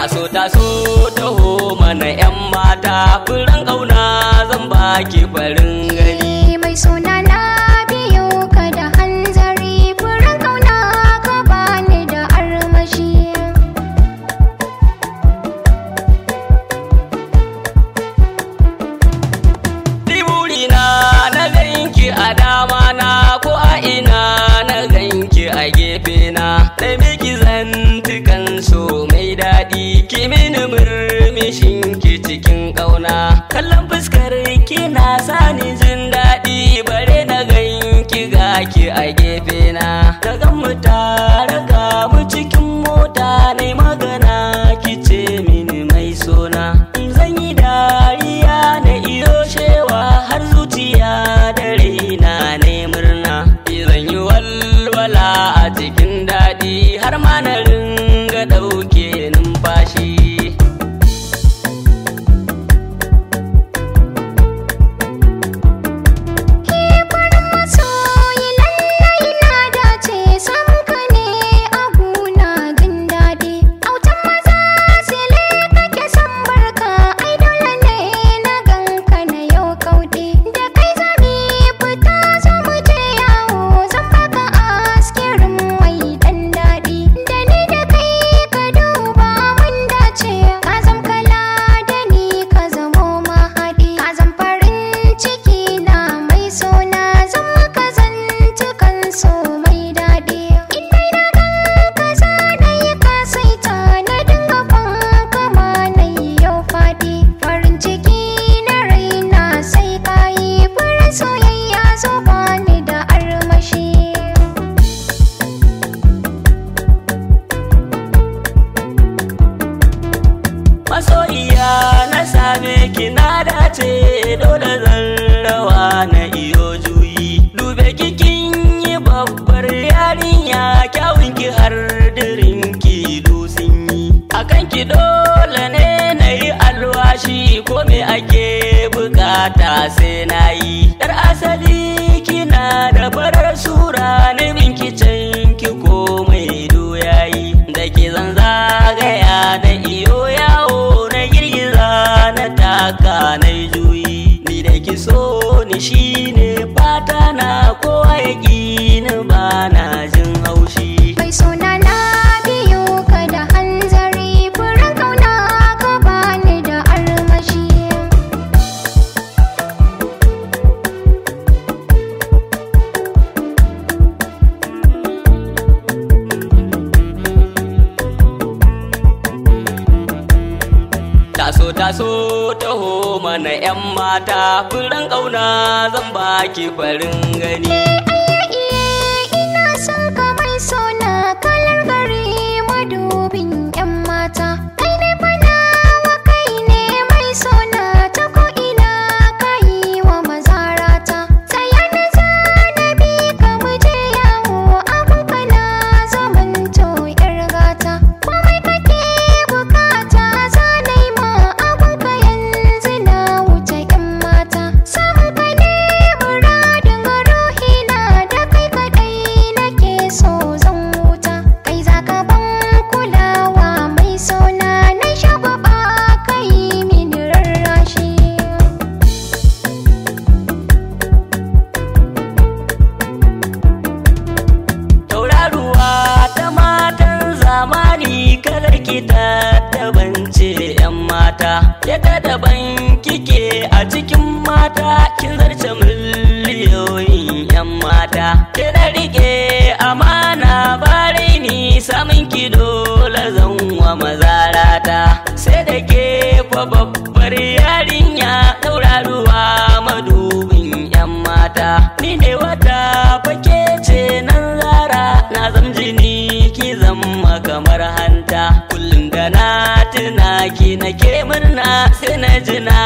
taso taho mana 'yan mata, furen ƙauna zan baki farin gani. Mai suna na biyo ka da hanzari, furen ƙauna ka bani da armashi. Ni burina na ganki a dama na, ko a ina na ganki a gefe na, na miki zantukan so mai daɗi, ki mini murmushin ki cikin ƙauna, kallon fuskar ki na sani jin daɗi, bare na ganki ga ki a gefe na gan mu tare ga mu cikin mota, nai magana ki ce mini mai sona, zan yi dariya na iyo shewa har zuciya da raina ne murna, zan yi walwala a cikin daɗi har ma na ringa ɗauke numfashi. Masoyiya na same ki na dace, dole zan rawa na iyo juyi, dube kikin yi babbar yarinya, kyawun ki har dirin ki dusin yi, akan ki dole ne na yi alwashi, ko me ake bukata sai na yi, yar asali kina da farar sura, na minki can ki komai doyayi, da ke zan zagaya da iyo yawo, taka na juyi, ni da ki so ni shine fata na, kowa ya ni ba na jin haushi. Mai suna na biyo ka da hanzari, furen ƙauna ka bani da armashi. Taso taho mana 'yan mata, furen ƙauna zan baki farin gani. Ina son ka mai sona, kalar gari madubin 'yan mata, kai ne fanawa kai ne mai sona, ta ko ina ka yi wa mazarata, tsaya na zanabi ka muje yawo, abun ka na zamanto 'yar gata, komai kake bukata zanai ma, abun ka yanzu na wuce 'yan mata, samun ka ne muradin ruhina, da kai kadai nake so zan wuta, kai za ka ban kulawa mai sona, na shagwaba kai mini rarrashi. Tauraruwa ta matan zamani, kalar ki ta dabance 'yan mata, yadda daban kike a cikin mata, kin zarce miliyoyin 'yan mata, kina rike amana bare ni, samun ki dole zan wa mazarata, sai da ke fa babbar yarinya, tauraruwa madubin 'yan mata, ni ne wata fake ce nan zara, na zam jini ki zama kamar hanta, kullum da na tuna ki nake murna, sai na ji na